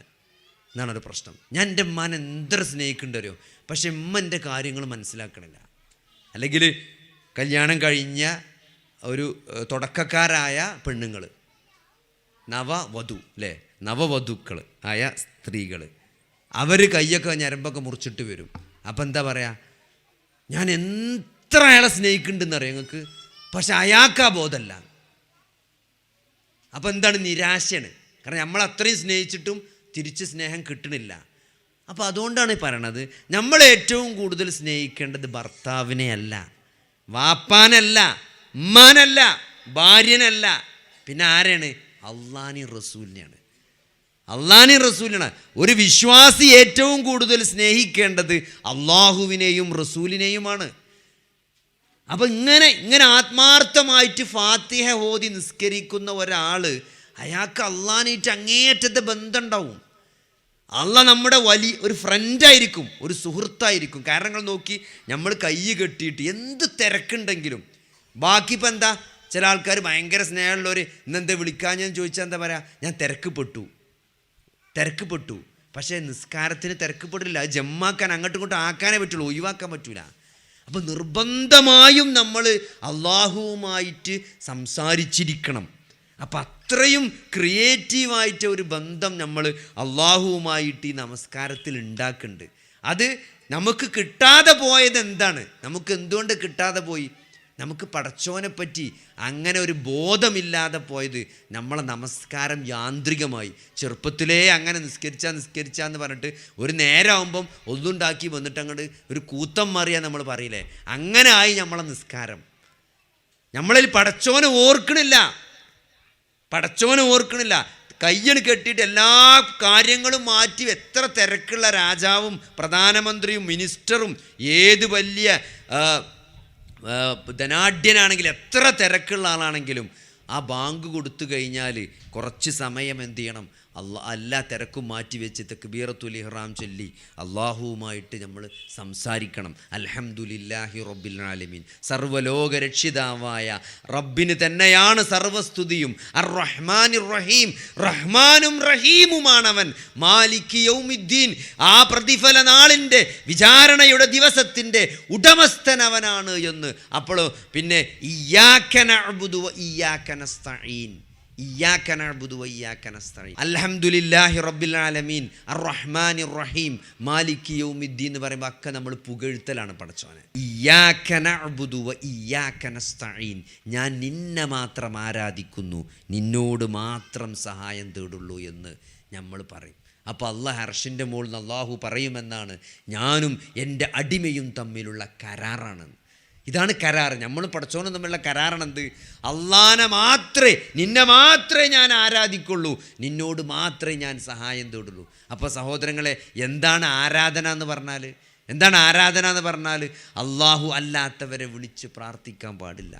എന്നാണൊരു പ്രശ്നം. ഞാൻ എൻ്റെ ഉമ്മാനെ എന്തൊരു സ്നേഹിക്കേണ്ടവരോ, പക്ഷെ ഉമ്മ എൻ്റെ കാര്യങ്ങൾ മനസ്സിലാക്കണില്ല. അല്ലെങ്കിൽ കല്യാണം കഴിഞ്ഞ ഒരു തുടക്കക്കാരായ പെണ്ണുങ്ങൾ, നവവധുക്കൾ ആയ സ്ത്രീകൾ, അവർ കയ്യൊക്കെ ഞരമ്പൊക്കെ മുറിച്ചിട്ട് വരും. അപ്പം എന്താ പറയുക? ഞാൻ എത്ര അയാളെ സ്നേഹിക്കുന്നുണ്ടെന്ന് അറിയാം നിങ്ങൾക്ക്, പക്ഷെ അയാൾക്ക് ആ ബോധമല്ല. അപ്പം എന്താണ്? നിരാശയാണ്. കാരണം നമ്മൾ അത്രയും സ്നേഹിച്ചിട്ടും തിരിച്ച് സ്നേഹം കിട്ടണില്ല. അപ്പോൾ അതുകൊണ്ടാണ് പറയണത്, നമ്മൾ ഏറ്റവും കൂടുതൽ സ്നേഹിക്കേണ്ടത് ഭർത്താവിനെ അല്ല, വാപ്പാനല്ല, ഉമ്മാനല്ല, ഭാര്യനല്ല, പിന്നെ ആരെയാണ്? അള്ളാഹുവിനെയും റസൂലിനെയാണ്. അള്ളാഹുവിനെയും റസൂലിനാണ്. ഒരു വിശ്വാസി ഏറ്റവും കൂടുതൽ സ്നേഹിക്കേണ്ടത് അള്ളാഹുവിനെയും റസൂലിനെയുമാണ്. അപ്പം ഇങ്ങനെ ആത്മാർത്ഥമായിട്ട് ഫാത്തിഹ ഓതി നിസ്കരിക്കുന്ന ഒരാൾ, അയാൾക്ക് അള്ളാഹുവിനായിട്ട് അങ്ങേയറ്റത്തെ ബന്ധം ഉണ്ടാവും. അള്ളാഹ് നമ്മുടെ വലിയ ഒരു ഫ്രണ്ടായിരിക്കും, ഒരു സുഹൃത്തായിരിക്കും. കാരണങ്ങൾ നോക്കി, നമ്മൾ കൈ കെട്ടിയിട്ട് എന്ത് തിരക്കുണ്ടെങ്കിലും, ബാക്കി ഇപ്പം എന്താ, ചില ആൾക്കാർ ഭയങ്കര സ്നേഹമുള്ളവർ ഇന്നെന്താ വിളിക്കാൻ ഞാൻ ചോദിച്ചാൽ എന്താ പറയുക? ഞാൻ തിരക്കുപ്പെട്ടു. പക്ഷേ നിസ്കാരത്തിന് തിരക്കുപ്പെടില്ല. അത് ജമ്മാക്കാൻ, അങ്ങോട്ടും ഇങ്ങോട്ടും ആക്കാനേ പറ്റുള്ളൂ, ഒഴിവാക്കാൻ പറ്റൂല. അപ്പം നിർബന്ധമായും നമ്മൾ അള്ളാഹുവുമായിട്ട് സംസാരിച്ചിരിക്കണം. അപ്പം അത്രയും ക്രിയേറ്റീവായിട്ട് ഒരു ബന്ധം നമ്മൾ അള്ളാഹുവുമായിട്ട് ഈ നമസ്കാരത്തിൽ ഉണ്ടാക്കുന്നുണ്ട്. അത് നമുക്ക് കിട്ടാതെ പോയത് എന്താണ്? നമുക്ക് എന്തുകൊണ്ട് കിട്ടാതെ പോയി? നമുക്ക് പടച്ചോനെ പറ്റി അങ്ങനെ ഒരു ബോധമില്ലാതെ പോയത്. നമ്മളെ നമസ്കാരം യാന്ത്രികമായി, ചെറുപ്പത്തിലേ അങ്ങനെ നിസ്കരിച്ചാന്ന് പറഞ്ഞിട്ട് ഒരു നേരമാകുമ്പം ഒന്നുണ്ടാക്കി വന്നിട്ട് അങ്ങോട്ട് ഒരു കൂത്തം മാറിയാൽ നമ്മൾ പറയില്ലേ, അങ്ങനെ ആയി നമ്മളെ നിസ്കാരം. നമ്മളിൽ പടച്ചോനെ ഓർക്കണില്ല. കയ്യണ് കെട്ടിയിട്ട് എല്ലാ കാര്യങ്ങളും മാറ്റി, എത്ര തിരക്കുള്ള രാജാവും പ്രധാനമന്ത്രിയും മിനിസ്റ്ററും ഏത് വലിയ ധനാഢ്യനാണെങ്കിലും എത്ര തിരക്കുള്ള ആളാണെങ്കിലും ആ ബാങ്ക് കൊടുത്തു കഴിഞ്ഞാൽ കുറച്ച് സമയം എന്ത് ചെയ്യണം? എല്ലാ തിരക്കും മാറ്റിവെച്ച് തക്ബീറത്തുൽ ഇഹ്റാം ചൊല്ലി അള്ളാഹുവുമായിട്ട് നമ്മൾ സംസാരിക്കണം. അൽഹംദുലില്ലാഹി റബ്ബിൽ ആലമീൻ, സർവ്വലോക രക്ഷിതാവായ റബ്ബിന് തന്നെയാണ് സർവസ്തുതിയും. അർ റഹ്മാനിർ റഹീം, റഹ്മാനും റഹീമുമാണവൻ. മാലികി യൗമിദ്ദീൻ, ആ പ്രതിഫല നാളിൻ്റെ വിചാരണയുടെ ദിവസത്തിൻ്റെ ഉടമസ്ഥൻ അവനാണ് എന്ന്. അപ്പോൾ പിന്നെ ഇയ്യാക നഅ്ബുദു വ ഇയ്യാക നസ്തഈൻ, ഇയ്യാക നഅ്ബുദു വ ഇയ്യാക നസ്തഈൻ, അൽഹംദുലില്ലാഹി റബ്ബിൽ ആലമീൻ, അർ റഹ്മാനിർ റഹീം, മാലികി യൗമിദ്ദീൻ എന്ന് പറയുമ്പോൾ ഒക്കെ നമ്മൾ പുകഴ്ത്തലാണ് പടച്ചോനെ. ഇയ്യാക നഅ്ബുദു വ ഇയ്യാക നസ്തഈൻ, ഞാൻ നിന്നെ മാത്രം ആരാധിക്കുന്നു, നിന്നോട് മാത്രം സഹായം തേടുള്ളൂ എന്ന് നമ്മൾ പറയും. അപ്പോൾ അള്ളാഹ് അർശിൻ്റെ മുകളിൽ അള്ളാഹു പറയുമെന്നാണ്, ഞാനും എൻ്റെ അടിമയും തമ്മിലുള്ള കരാറാണ്. ഇതാണ് കരാർ. നമ്മൾ പടച്ചോനും തമ്മിലുള്ള കരാറാണെന്ത്? അള്ളാനെ മാത്രമേ, നിന്നെ മാത്രമേ ഞാൻ ആരാധിക്കുള്ളൂ, നിന്നോട് മാത്രമേ ഞാൻ സഹായം തേടുള്ളൂ. അപ്പോൾ സഹോദരങ്ങളെ, എന്താണ് ആരാധന എന്ന് പറഞ്ഞാൽ? എന്താണ് ആരാധന എന്ന് പറഞ്ഞാൽ? അള്ളാഹു അല്ലാത്തവരെ വിളിച്ച് പ്രാർത്ഥിക്കാൻ പാടില്ല,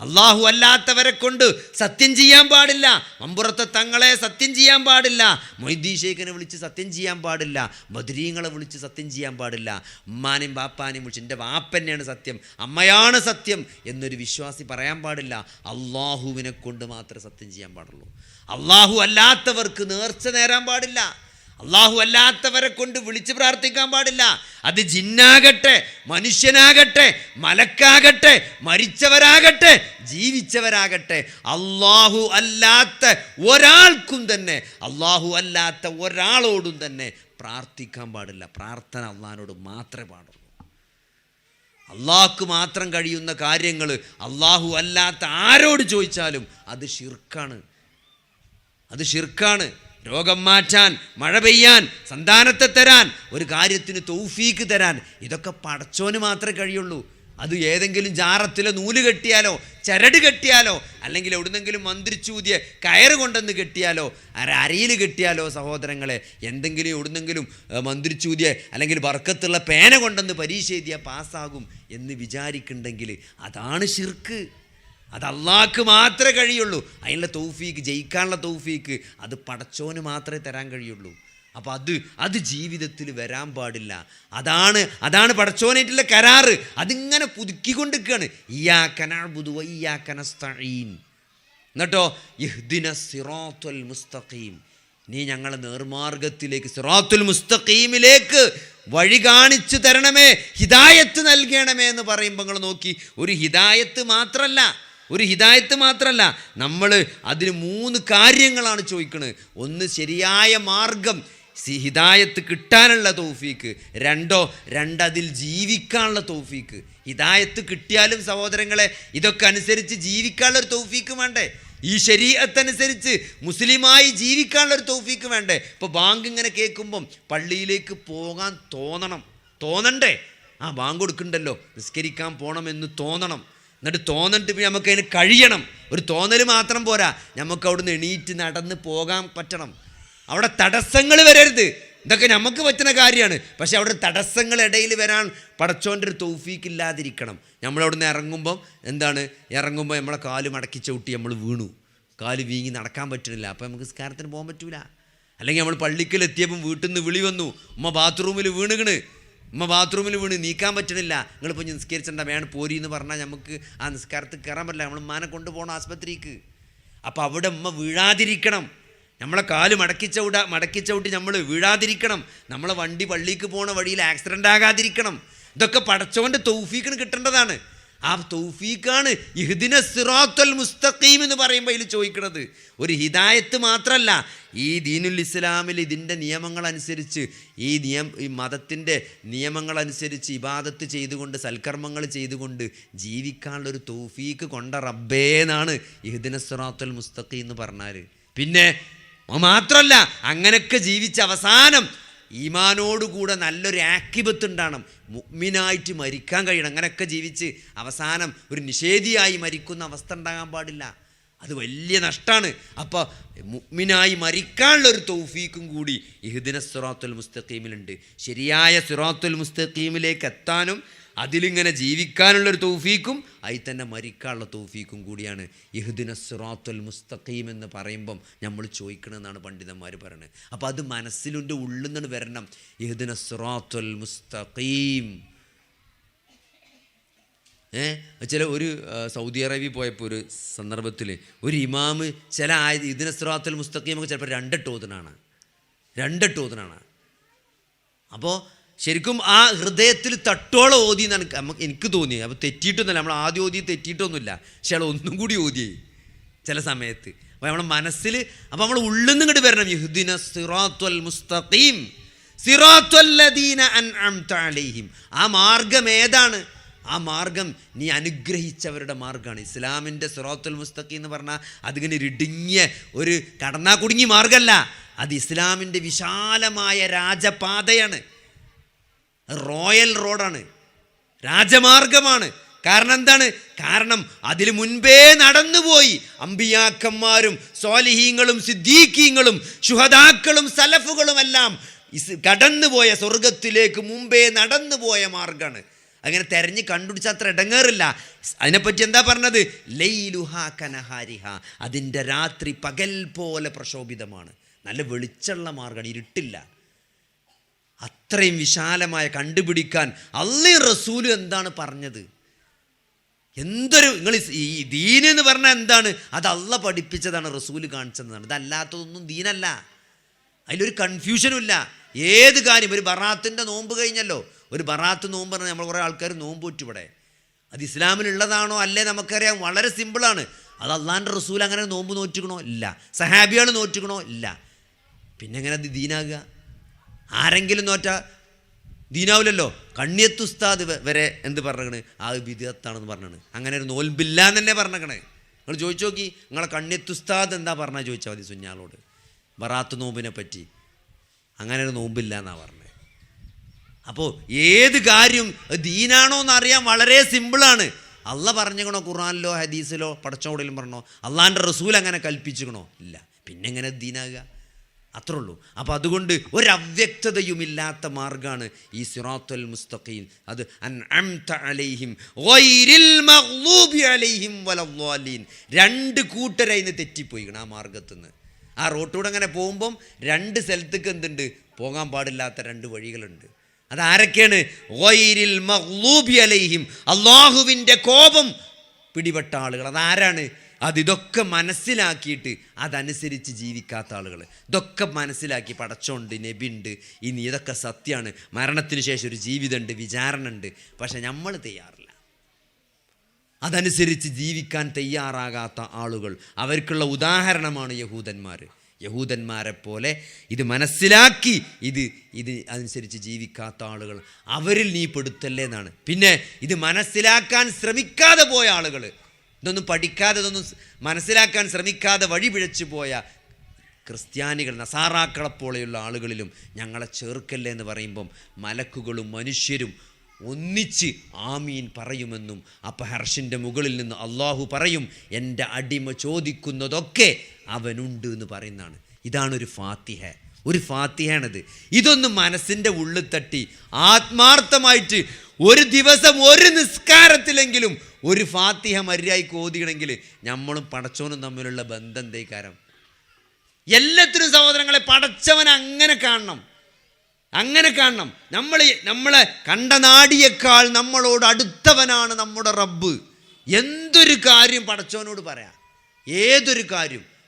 അള്ളാഹു അല്ലാത്തവരെ കൊണ്ട് സത്യം ചെയ്യാൻ പാടില്ല, മമ്പുറത്തെ തങ്ങളെ സത്യം ചെയ്യാൻ പാടില്ല, മൊയ്തീൻ ശൈഖിനെ വിളിച്ച് സത്യം ചെയ്യാൻ പാടില്ല, ബദരീങ്ങളെ വിളിച്ച് സത്യം ചെയ്യാൻ പാടില്ല, ഉമ്മാനെയും ബാപ്പാനെയും വിളിച്ച് എൻ്റെ വാപ്പന്നെയാണ് സത്യം, അമ്മയാണ് സത്യം എന്നൊരു വിശ്വാസി പറയാൻ പാടില്ല. അള്ളാഹുവിനെ കൊണ്ട് മാത്രമേ സത്യം ചെയ്യാൻ പാടുള്ളൂ. അള്ളാഹു അല്ലാത്തവർക്ക് നേർച്ച നേരാൻ പാടില്ല, അള്ളാഹു അല്ലാത്തവരെ കൊണ്ട് വിളിച്ച് പ്രാർത്ഥിക്കാൻ പാടില്ല. അത് ജിന്നാകട്ടെ, മനുഷ്യനാകട്ടെ, മലക്കാകട്ടെ, മരിച്ചവരാകട്ടെ, ജീവിച്ചവരാകട്ടെ, അള്ളാഹു അല്ലാത്ത ഒരാൾക്കും തന്നെ, അള്ളാഹു അല്ലാത്ത ഒരാളോടും തന്നെ പ്രാർത്ഥിക്കാൻ പാടില്ല. പ്രാർത്ഥന അള്ളാഹിനോട് മാത്രമേ പാടുള്ളൂ. അള്ളാഹ്ക്ക് മാത്രം കഴിയുന്ന കാര്യങ്ങൾ അള്ളാഹു അല്ലാത്ത ആരോട് ചോദിച്ചാലും അത് ശിർക്കാണ്, അത് ശിർക്കാണ്. രോഗം മാറ്റാൻ, മഴ പെയ്യാൻ, സന്താനത്തെ തരാൻ, ഒരു കാര്യത്തിന് തൗഫീക്ക് തരാൻ, ഇതൊക്കെ പടച്ചോന് മാത്രമേ കഴിയുള്ളൂ. അത് ഏതെങ്കിലും ജാറത്തിലോ നൂല് കെട്ടിയാലോ ചരട് കെട്ടിയാലോ അല്ലെങ്കിൽ എവിടുന്നെങ്കിലും മന്ത്രിച്ചൂതിയ കയറ് കൊണ്ടെന്ന് കെട്ടിയാലോ അരയിൽ കെട്ടിയാലോ സഹോദരങ്ങളെ, എന്തെങ്കിലും എവിടുന്നെങ്കിലും മന്ത്രിച്ചൂതിയ അല്ലെങ്കിൽ ബർക്കത്തുള്ള പേന കൊണ്ടെന്ന് പരീക്ഷ എഴുതിയാൽ പാസ്സാകും എന്ന് വിചാരിക്കുന്നുണ്ടെങ്കിൽ അതാണ് ശിർക്ക്. അത് അള്ളാഹ്ക്ക് മാത്രമേ കഴിയുള്ളൂ. അതിനുള്ള തൗഫീക്ക്, ജയിക്കാനുള്ള തൗഫീക്ക് അത് പടച്ചോന് മാത്രമേ തരാൻ കഴിയുള്ളൂ. അപ്പോൾ അത് ജീവിതത്തിൽ വരാൻ പാടില്ല. അതാണ് പടച്ചോനായിട്ടുള്ള കരാറ്. അതിങ്ങനെ പുതുക്കിക്കൊണ്ടിരിക്കുകയാണ്. ഇയ്യാക നഅ്ബുദു വ ഇയ്യാക നസ്തഈൻ. എന്നിട്ടോ ഇഹ്ദിനസ് സിറാത്തുൽ മുസ്തഖീം, നീ ഞങ്ങളെ നേർമാർഗത്തിലേക്ക്, സിറാത്തുൽ മുസ്തഖീമിലേക്ക് വഴി കാണിച്ചു തരണമേ, ഹിദായത്ത് നൽകണമേ എന്ന് പറയുമ്പോൾ നിങ്ങൾ നോക്കി, ഒരു ഹിദായത്ത് മാത്രമല്ല, നമ്മൾ അതിന് 3 കാര്യങ്ങളാണ് ചോദിക്കുന്നത്. ഒന്ന്, ശരിയായ മാർഗം, ഹിദായത്ത് കിട്ടാനുള്ള തൗഫീക്ക്. 2 അതിൽ ജീവിക്കാനുള്ള തൗഫീക്ക്. ഹിദായത്ത് കിട്ടിയാലും സഹോദരങ്ങളെ ഇതൊക്കെ അനുസരിച്ച് ജീവിക്കാനുള്ള ഒരു തൗഫീക്ക് വേണ്ടേ? ഈ ശരീഅത്തനുസരിച്ച് മുസ്ലിമായി ജീവിക്കാനുള്ളൊരു തൗഫീക്ക് വേണ്ടേ? ഇപ്പോൾ ബാങ്ക് ഇങ്ങനെ കേൾക്കുമ്പം പള്ളിയിലേക്ക് പോകാൻ തോന്നണ്ടേ? ബാങ്ക് കൊടുക്കണ്ടല്ലോ, നിസ്കരിക്കാൻ പോകണമെന്ന് തോന്നണം. എന്നിട്ട് തോന്നിട്ട് നമുക്ക് അതിന് കഴിയണം. ഒരു തോന്നൽ മാത്രം പോരാ, നമുക്ക് അവിടുന്ന് എണീറ്റ് നടന്ന് പോകാൻ പറ്റണം. അവിടെ തടസ്സങ്ങൾ വരരുത്. ഇതൊക്കെ നമുക്ക് പറ്റുന്ന കാര്യമാണ്. പക്ഷെ അവിടെ തടസ്സങ്ങൾ ഇടയിൽ വരാൻ പടച്ചോൻ്റെ ഒരു തൗഫീക്ക് ഇല്ലാതിരിക്കണം. നമ്മളവിടുന്ന് ഇറങ്ങുമ്പോൾ നമ്മളെ കാല് മടക്കി ചവിട്ടി നമ്മൾ വീണു, കാല് വീങ്ങി നടക്കാൻ പറ്റുന്നില്ല, അപ്പോൾ നമുക്ക് നിസ്കാരത്തിന് പോകാൻ പറ്റൂല. അല്ലെങ്കിൽ നമ്മൾ പള്ളിക്കലെത്തിയപ്പം വീട്ടിൽ നിന്ന് വിളി വന്നു, ഉമ്മ ബാത്റൂമിൽ വീണ് നീക്കാൻ പറ്റണില്ല, നിങ്ങളിപ്പോൾ നിസ്കരിച്ചിട്ടുണ്ട വേണം പോരി എന്ന് പറഞ്ഞാൽ നമുക്ക് ആ നിസ്കാരത്തിൽ കയറാൻ പറ്റില്ല. നമ്മൾ ഉമ്മാനെ കൊണ്ടുപോകണം ആസ്പത്രിക്ക്. അപ്പോൾ അവിടെ ഉമ്മ വീഴാതിരിക്കണം, നമ്മളെ കാല് മടക്കി ചവിട്ടി നമ്മൾ വീഴാതിരിക്കണം, നമ്മളെ വണ്ടി പള്ളിക്ക് പോണ വഴിയിൽ ആക്സിഡൻ്റ് ആകാതിരിക്കണം. ഇതൊക്കെ പടച്ചോൻ്റെ തൗഫീക്കിന് കിട്ടേണ്ടതാണ്. ആ തൗഫീക്കാണ് ഇഹ്ദിനസ് സിറാത്തുൽ മുസ്തഖീം എന്ന് പറയുമ്പോൾ ഇതിൽ ചോദിക്കുന്നത്. ഒരു ഹിദായത്ത് മാത്രമല്ല, ഈ ദീനുൽ ഇസ്ലാമിൽ ഇതിൻ്റെ നിയമങ്ങളനുസരിച്ച്, ഈ മതത്തിൻ്റെ നിയമങ്ങളനുസരിച്ച് ഇബാദത്ത് ചെയ്തുകൊണ്ട്, സൽക്കർമ്മങ്ങൾ ചെയ്തുകൊണ്ട് ജീവിക്കാനുള്ളൊരു തൗഫീക്ക് കൊണ്ട റബ്ബേ എന്നാണ് ഇഹ്ദിനസ് സിറാത്തുൽ മുസ്തഖീം എന്ന് പറഞ്ഞാൽ. പിന്നെ മാത്രമല്ല, അങ്ങനെയൊക്കെ ജീവിച്ച അവസാനം ഈമാനോടുകൂടെ നല്ലൊരു ആക്കിബത്ത് ഉണ്ടാകണം, മുഅ്മിനായിട്ട് മരിക്കാൻ കഴിയണം. അങ്ങനെയൊക്കെ ജീവിച്ച് അവസാനം ഒരു നിഷേധിയായി മരിക്കുന്ന അവസ്ഥ ഉണ്ടാകാൻ പാടില്ല. അത് വലിയ നഷ്ടമാണ്. അപ്പോൾ മുഅ്മിനായി മരിക്കാനുള്ളൊരു തൗഫീക്കും കൂടി ഇഹ്ദിന സിറാത്തുൽ മുസ്തഖീമിലുണ്ട്. ശരിയായ സിറാത്തുൽ മുസ്തഖീമിലേക്ക് എത്താനും അതിലിങ്ങനെ ജീവിക്കാനുള്ളൊരു തൗഫീക്കും അതിൽ തന്നെ മരിക്കാനുള്ള തൗഫീക്കും കൂടിയാണ് ഇഹ്ദിന സിറാത്തുൽ മുസ്തഖീം എന്ന് പറയുമ്പം നമ്മൾ ചോദിക്കണമെന്നാണ് പണ്ഡിതന്മാർ പറയുന്നത്. അപ്പോൾ അത് മനസ്സിലുണ്ട്, ഉള്ളിൽ നിന്ന് വരണം. ഇഹ്ദിന സിറാത്തുൽ മുസ്തഖീം. ചില ഒരു സൗദി അറേബ്യ പോയപ്പോൾ ഒരു സന്ദർഭത്തിൽ ഒരു ഇമാമ് ചില ഇഹ്ദിന സിറാത്തുൽ മുസ്തഖീമൊക്കെ ചിലപ്പോൾ രണ്ടെട്ടോതിനാണ്. അപ്പോൾ ശരിക്കും ആ ഹൃദയത്തിൽ തട്ടോളം ഓതി എന്നാണ് എനിക്ക് തോന്നിയത്. അപ്പോൾ തെറ്റിയിട്ടൊന്നുമില്ല, നമ്മൾ ആദ്യം ഓതി തെറ്റിയിട്ടൊന്നുമില്ല, പക്ഷെ അയാൾ ഒന്നും കൂടി ഓതിയേ ചില സമയത്ത്. അപ്പോൾ നമ്മുടെ മനസ്സിൽ, അപ്പോൾ നമ്മൾ ഉള്ളിൽ നിന്ന് ഇങ്ങോട്ട് വരണം. ഇഹ്ദിന സിറാത്തുൽ മുസ്തഖീം സിറാത്തുൽ ലദീന അൻഅംത അലൈഹിം. ആ മാർഗം ഏതാണ്? ആ മാർഗം നീ അനുഗ്രഹിച്ചവരുടെ മാർഗ്ഗമാണ്. ഇസ്ലാമിൻ്റെ സിറാത്തുൽ മുസ്തഖീം എന്ന് പറഞ്ഞാൽ അതിങ്ങനെ ഇടുങ്ങിയ ഒരു കടന്നാ കുടുങ്ങി മാർഗമല്ല. അത് ഇസ്ലാമിൻ്റെ വിശാലമായ രാജപാതയാണ്, റോയൽ റോഡാണ്, രാജമാർഗമാണ്. കാരണം എന്താണ്? കാരണം അതിൽ മുൻപേ നടന്നുപോയി അമ്പിയാക്കന്മാരും സ്വാലിഹീങ്ങളും സിദ്ദീഖീങ്ങളും ശുഹദാക്കളും സലഫുകളും എല്ലാം കടന്നുപോയ, സ്വർഗത്തിലേക്ക് മുമ്പേ നടന്നുപോയ മാർഗമാണ്. അങ്ങനെ തെരഞ്ഞ് കണ്ടുപിടിച്ച അത്ര ഇടങ്ങേറില്ല. അതിനെപ്പറ്റി എന്താ പറഞ്ഞത്? ലൈലുഹാ കനഹാരിഹ, അതിൻ്റെ രാത്രി പകൽ പോലെ പ്രശോഭിതമാണ്. നല്ല വെളിച്ചമുള്ള മാർഗമാണ്, ഇരുട്ടില്ല. അത്രയും വിശാലമായ കണ്ടുപിടിക്കാൻ അള്ളയും റസൂലും എന്താണ് പറഞ്ഞത്? എന്തൊരു നിങ്ങൾ ഈ ദീന് എന്ന് പറഞ്ഞാൽ എന്താണ്? അത് അള്ള പഠിപ്പിച്ചതാണ്, റസൂല് കാണിച്ചതാണ്. ഇതല്ലാത്തതൊന്നും ദീനല്ല. അതിലൊരു കൺഫ്യൂഷനും ഇല്ല. ഏത് കാര്യം, ഒരു ബറാത്തിൻ്റെ നോമ്പ് കഴിഞ്ഞല്ലോ, ഒരു ബറാത്ത് നോമ്പ് പറഞ്ഞാൽ നമ്മൾ കുറേ ആൾക്കാർ നോമ്പ് പറ്റും ഇവിടെ. അത് ഇസ്ലാമിലുള്ളതാണോ അല്ലേ നമുക്കറിയാം. വളരെ സിമ്പിളാണ്. അത് അള്ളാൻ്റെ റസൂൽ അങ്ങനെ നോമ്പ് നോറ്റിക്കണോ? ഇല്ല. സഹാബികൾ നോറ്റിക്കണോ? ഇല്ല. പിന്നെ എങ്ങനെ അത് ദീനാകുക? ആരെങ്കിലും നോറ്റ ദീനാവില്ലല്ലോ. കണ്ണിയത്ത് ഉസ്താദ് വരെ എന്ത് പറഞ്ഞേക്കണ്? ആ ബിദ്അത്താണെന്ന് പറഞ്ഞാണ്. അങ്ങനെ ഒരു നോൽബില്ല എന്ന് തന്നെ പറഞ്ഞേക്കണേ. നിങ്ങൾ ചോദിച്ചു നോക്കി, നിങ്ങളെ കണ്ണിയത്ത് ഉസ്താദ് എന്താ പറഞ്ഞാൽ ചോദിച്ചാൽ മതി സുഞ്ഞാളോട് ബറാത്ത് നോമ്പിനെ പറ്റി. അങ്ങനെ ഒരു നോമ്പില്ല എന്നാണ് പറഞ്ഞത്. അപ്പോൾ ഏത് കാര്യം ദീനാണോ എന്നറിയാൻ വളരെ സിമ്പിളാണ്. അള്ള പറഞ്ഞിക്കണോ ഖുർആനിലോ ഹദീസിലോ പടച്ചോടിലും പറഞ്ഞോ? അള്ളാൻ്റെ റസൂൽ അങ്ങനെ കൽപ്പിച്ചിക്കണോ? ഇല്ല. പിന്നെ എങ്ങനെ ദീനാകുക? അത്രേ ഉള്ളൂ. അപ്പോൾ അതുകൊണ്ട് ഒരവ്യക്തതയുമില്ലാത്ത മാർഗ്ഗമാണ് ഈ സിറാത്തുൽ മുസ്തഖീം. അത് അൻഅംത അലൈഹിം ഗൈരിൽ മഗ്ലൂബി അലൈഹിം വലദ്ദാലീൻ. രണ്ട് കൂട്ടരായി ഇന്ന് തെറ്റിപ്പോയിക്കണം ആ മാർഗ്ഗത്തുനിന്ന്. ആ റോട്ടൂടെ അങ്ങനെ പോകുമ്പം രണ്ട് സ്ഥലത്തേക്ക് എന്തുണ്ട്? പോകാൻ പാടില്ലാത്ത രണ്ട് വഴികളുണ്ട്. അതാരൊക്കെയാണ്? ഗൈരിൽ മഗ്ലൂബി അലൈഹിം, അള്ളാഹുവിൻ്റെ കോപം പിടിപെട്ട ആളുകൾ. അതാരാണ്? ഇതൊക്കെ മനസ്സിലാക്കിയിട്ട് അതനുസരിച്ച് ജീവിക്കാത്ത ആളുകൾ. ഇതൊക്കെ മനസ്സിലാക്കി പടച്ചോണ്ട്, നബിയുണ്ട്, ഇനി ഇതൊക്കെ സത്യമാണ്, മരണത്തിന് ശേഷം ഒരു ജീവിതമുണ്ട്, വിചാരണ ഉണ്ട്, പക്ഷെ നമ്മൾ തയ്യാറില്ല. അതനുസരിച്ച് ജീവിക്കാൻ തയ്യാറാകാത്ത ആളുകൾ, അവർക്കുള്ള ഉദാഹരണമാണ് യഹൂദന്മാരെ പോലെ ഇത് മനസ്സിലാക്കി ഇത് അനുസരിച്ച് ജീവിക്കാത്ത ആളുകൾ, അവരിൽ നീ പെടുത്തല്ലേ എന്നാണ്. പിന്നെ ഇത് മനസ്സിലാക്കാൻ ശ്രമിക്കാതെ പോയ ആളുകൾ, ഇതൊന്നും പഠിക്കാതെ, ഇതൊന്നും മനസ്സിലാക്കാൻ ശ്രമിക്കാതെ വഴി പിഴച്ചു പോയ ക്രിസ്ത്യാനികൾ, നസാറാക്കളെപ്പോലെയുള്ള ആളുകളിലും ഞങ്ങളെ ചേർക്കല്ലേ എന്ന് പറയുമ്പം മലക്കുകളും മനുഷ്യരും ഒന്നിച്ച് ആമീൻ പറയുമെന്നും അപ്പം ഹർഷിൻ്റെ മുകളിൽ നിന്ന് അള്ളാഹു പറയും, എൻ്റെ അടിമ ചോദിക്കുന്നതൊക്കെ അവനുണ്ട് എന്ന് പറയുന്നതാണ്. ഇതാണൊരു ഫാത്തിഹ. ഒരു ഫാത്തിഹാണിത്. ഇതൊന്നും മനസ്സിൻ്റെ ഉള്ളിൽ തട്ടി ആത്മാർത്ഥമായിട്ട് ഒരു ദിവസം ഒരു നിസ്കാരത്തിലെങ്കിലും ഒരു ഫാത്തിഹ മര്യാദയ്ക്ക് ഓതിയണമെങ്കിൽ നമ്മളും പടച്ചോനും തമ്മിലുള്ള ബന്ധം എന്തേക്കാരം? എല്ലാത്തിനും സഹോദരങ്ങളെ പടച്ചവൻ അങ്ങനെ കാണണം. നമ്മളെ കണ്ട നാടിയേക്കാൾ നമ്മളോട് അടുത്തവനാണ് നമ്മുടെ റബ്ബ്. എന്തൊരു കാര്യം പടച്ചവനോട് പറയാം, ഏതൊരു കാര്യം.